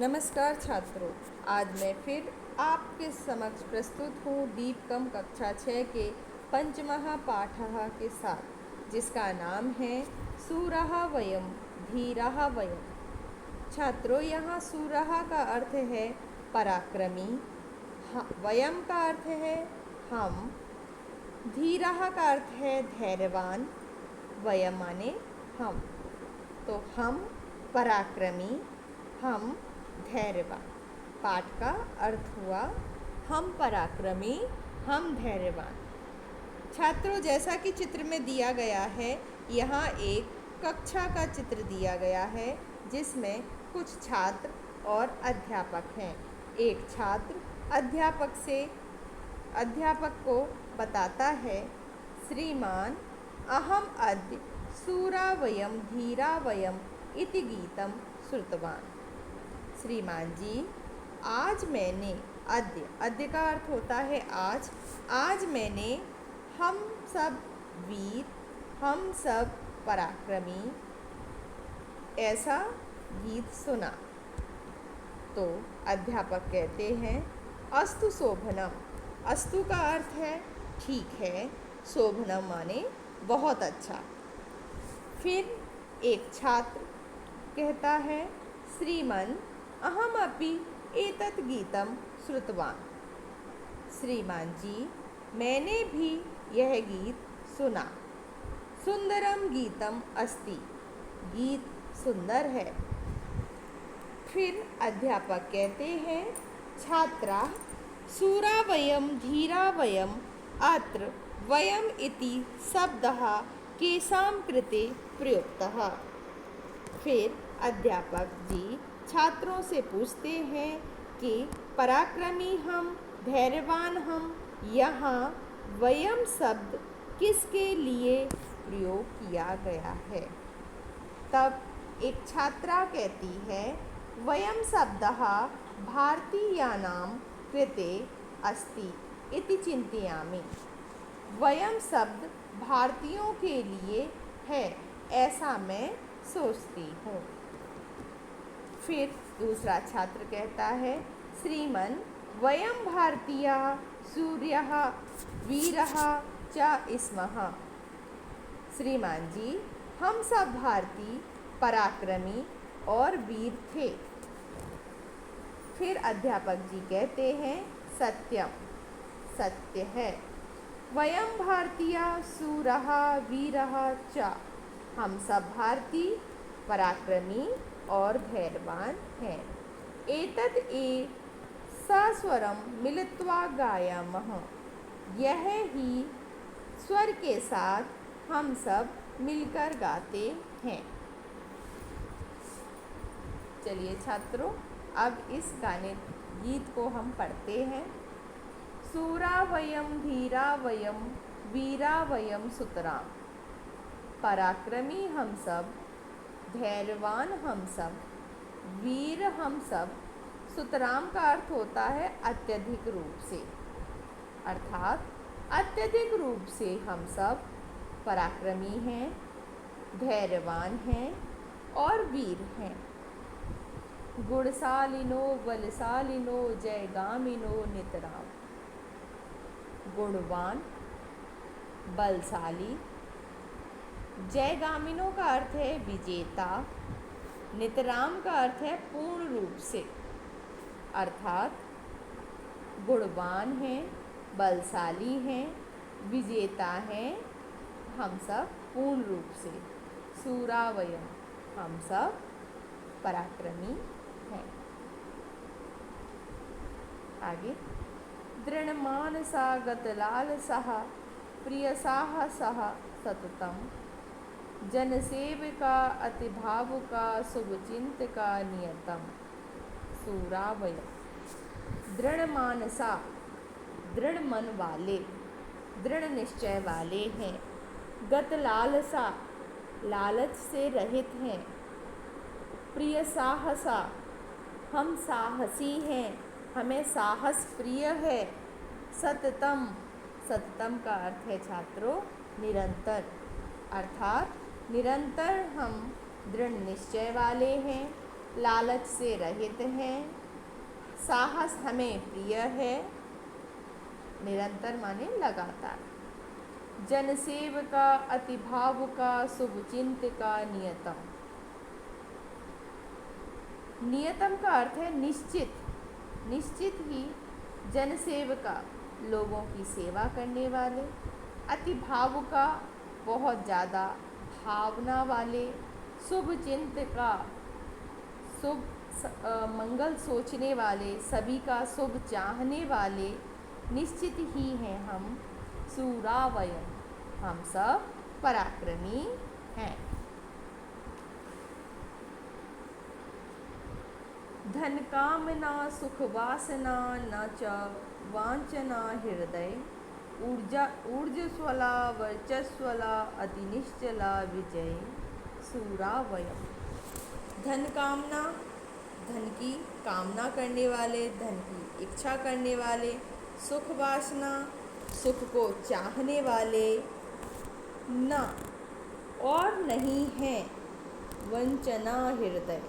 नमस्कार छात्रों। आज मैं फिर आपके समक्ष प्रस्तुत हूँ दीपकम कक्षा 6 के पंचमः पाठः के साथ, जिसका नाम है सूरः वयम धीरः वयम। छात्रों, यहाँ सूरः का अर्थ है पराक्रमी, वयम का अर्थ है हम, धीरः का अर्थ है धैर्यवान, वयम माने हम। तो हम पराक्रमी, हम धैर्यवान। पाठ का अर्थ हुआ हम पराक्रमी, हम धैर्यवान। छात्रों, जैसा कि चित्र में दिया गया है, यहाँ एक कक्षा का चित्र दिया गया है जिसमें कुछ छात्र और अध्यापक हैं। एक छात्र अध्यापक को बताता है, श्रीमान अहम अद्य सूरा वयम धीरा वयम इति गीतम श्रुतवान। श्रीमान जी, आज मैंने अद्य का अर्थ होता है आज मैंने हम सब वीर, हम सब पराक्रमी ऐसा गीत सुना। तो अध्यापक कहते हैं, अस्तु शोभनम। अस्तु का अर्थ है ठीक है, शोभनम माने बहुत अच्छा। फिर एक छात्र कहता है, श्रीमन अहमपि एतत् गीतं श्रुतवान। श्रीमान जी, मैंने भी यह गीत सुना। सुंदरम गीतम अस्ति। गीत सुंदर है। फिर अध्यापक कहते हैं, छात्रा सूरा वयम धीरा वयम अत्र वयम इति शब्दः केषां कृते प्रयुक्तः। फिर अध्यापक जी छात्रों से पूछते हैं कि पराक्रमी हम, धैर्यवान हम, यहाँ वयम शब्द किसके लिए प्रयोग किया गया है। तब एक छात्रा कहती है, वयम शब्दः भारतीयानां कृते अस्ति इति चिन्तयामि। वयम शब्द भारतीयों के लिए है, ऐसा मैं सोचती हूँ। फिर दूसरा छात्र कहता है, श्रीमन वयम भारतीया सूर्यः वीरः च स्मः। श्रीमान जी, हम सब भारतीय पराक्रमी और वीर थे। फिर अध्यापक जी कहते हैं, सत्यम, सत्य है। वयम भारतीया सूरः वीरः च। हम सब भारतीय पराक्रमी और धैर्यवान हैं। एतद् ए सस्वरम मिलित्वा गायामः। यह ही स्वर के साथ हम सब मिलकर गाते हैं। चलिए छात्रों, अब इस गीत को हम पढ़ते हैं। सूरा वयम धीरा वयम वीरा वयम सुतराम। पराक्रमी हम सब, धैर्यवान हम सब, वीर हम सब। सुतराम का अर्थ होता है अत्यधिक रूप से, अर्थात अत्यधिक रूप से हम सब पराक्रमी हैं, धैर्यवान हैं और वीर हैं। गुणशालिनो बलशालिनो जयगामिनो नितराम। गुणवान, बलशाली। जयगामिनो का अर्थ है विजेता। नितराम का अर्थ है पूर्ण रूप से, अर्थात गुणवान हैं, बलशाली हैं, विजेता हैं हम सब पूर्ण रूप से। सूरावयम, हम सब पराक्रमी हैं। आगे, दृढ़मानसा गतलालसः प्रियसाहसः सततम। जनसेविका अतिभावुका शुभचिंतका नियतम। सूरावय। दृढ़ मानसा, दृढ़ मन वाले, दृढ़ निश्चय वाले हैं। गत लालसा, लालच से रहित हैं। प्रिय साहसा, हम साहसी हैं, हमें साहस प्रिय है। सततम, सततम का अर्थ है छात्रों निरंतर, अर्थात निरंतर हम दृढ़ निश्चय वाले हैं। लालच से रहित हैं, साहस हमें प्रिय है, निरंतर माने लगातार, जनसेवका अति भावुका शुभ चिंतका नियतम। नियतम का अर्थ है निश्चित, निश्चित ही, जनसेवका लोगों की सेवा करने वाले, अति भावुका बहुत ज़्यादा भावना वाले, शुभ चिंतका शुभ मंगल सोचने वाले, सभी का शुभ चाहने वाले, निश्चित ही हैं हम, सूरावयम हम सब पराक्रमी हैं। धन कामना सुख वासना न च वांछना हृदय, ऊर्जस्वला वर्चस्वला अति निश्चला विजय, सूरावयम। धन कामना, धन की कामना करने वाले, धन की इच्छा करने वाले, सुख वासना सुख को चाहने वाले, न और नहीं है, वंचना हृदय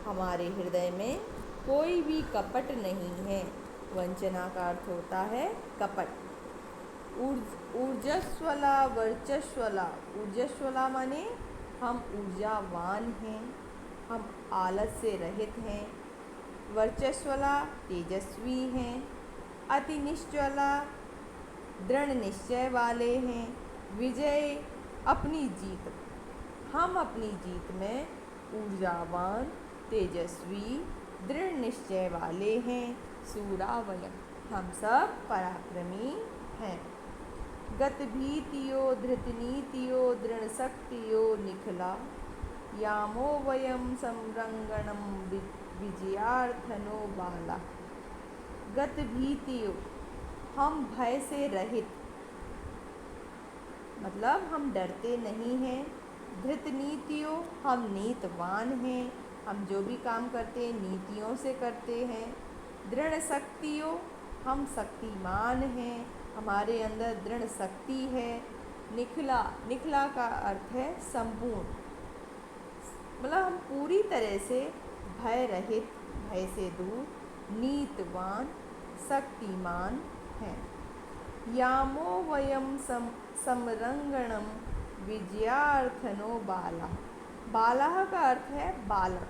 हमारे हृदय में कोई भी कपट नहीं है। वंचना का अर्थ होता है कपट। ऊर्जस्वला वर्चस्वला, ऊर्जस्वला माने हम ऊर्जावान हैं, हम आलस से रहित हैं। वर्चस्वला तेजस्वी हैं। अति निश्चला दृढ़ निश्चय वाले हैं। विजय अपनी जीत, हम अपनी जीत में ऊर्जावान तेजस्वी दृढ़ निश्चय वाले हैं। सूरावयम हम सब पराक्रमी हैं। गत भीतियो धृत नीतियो दृढ़ शक्तियो निखला, यामो वयम संरंगणम विजयार्थनो बाला। गत भीतियो हम भय से रहित, मतलब हम डरते नहीं हैं। धृत नीतियों हम नीतवान हैं, हम जो भी काम करते हैं नीतियों से करते हैं। दृढ़ शक्तियों हम शक्तिमान हैं, हमारे अंदर दृढ़ शक्ति है। निखला, निखला का अर्थ है संपूर्ण, मतलब हम पूरी तरह से भय रहित, भय से दूर, नीतवान शक्तिमान हैं। यामो वयम समरंगणम विजयार्थनो बाला। बाला का अर्थ है बालक,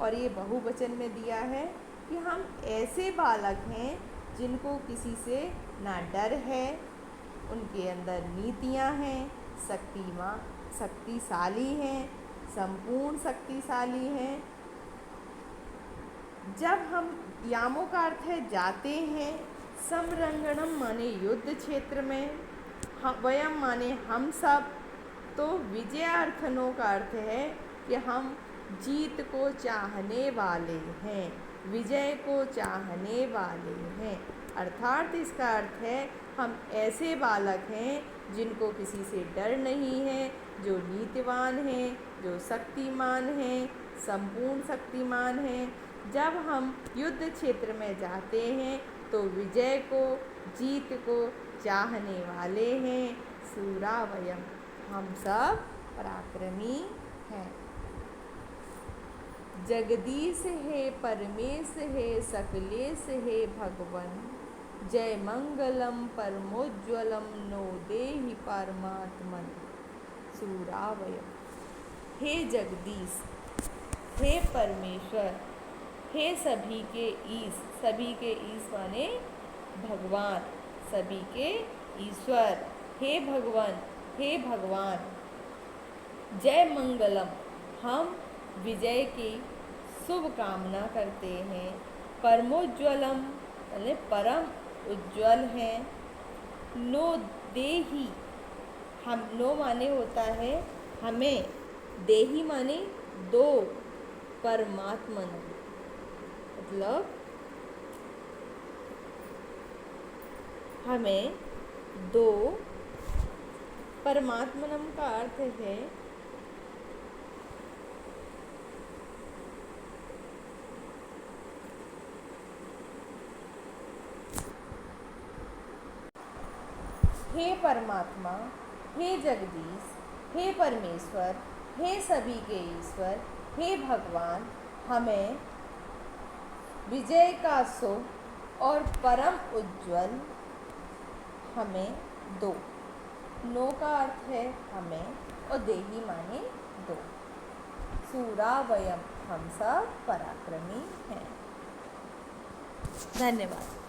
और ये बहुवचन में दिया है कि हम ऐसे बालक हैं जिनको किसी से ना डर है, उनके अंदर नीतियाँ हैं, शक्तिशाली हैं, संपूर्ण शक्तिशाली हैं। जब हम, यामों का अर्थ है जाते हैं, समरंगणम माने युद्ध क्षेत्र में, वयम माने हम सब, तो विजयार्थनों का अर्थ है कि हम जीत को चाहने वाले हैं, विजय को चाहने वाले हैं। अर्थात इसका अर्थ है हम ऐसे बालक हैं जिनको किसी से डर नहीं है, जो नीतिवान हैं, जो शक्तिमान हैं, संपूर्ण शक्तिमान हैं। जब हम युद्ध क्षेत्र में जाते हैं तो विजय को, जीत को चाहने वाले हैं। सूरावयम हम सब पराक्रमी हैं। जगदीश है परमेश है सकलेश है भगवन, जय मंगलम परमोज्वलम नो देहि परमात्मन। सूरावयम हे जगदीश, हे परमेश्वर, हे सभी के ईश, सभी के ईश माने भगवान, सभी के ईश्वर, हे भगवान, हे भगवान। जय मंगलम हम विजय की शुभ कामना करते हैं। परमोज्वलम यानी परम उज्ज्वल हैं। नो देहि हम, नो माने होता है हमें, देहि माने दो, परमात्मन मतलब हमें दो। परमात्मनम का अर्थ है हे परमात्मा, हे जगदीश, हे परमेश्वर, हे सभी के ईश्वर, हे भगवान, हमें विजय का सुख और परम उज्ज्वल हमें दो। नो का अर्थ है हमें और देही माने दो। सूरा वयम, हम सब पराक्रमी हैं। धन्यवाद।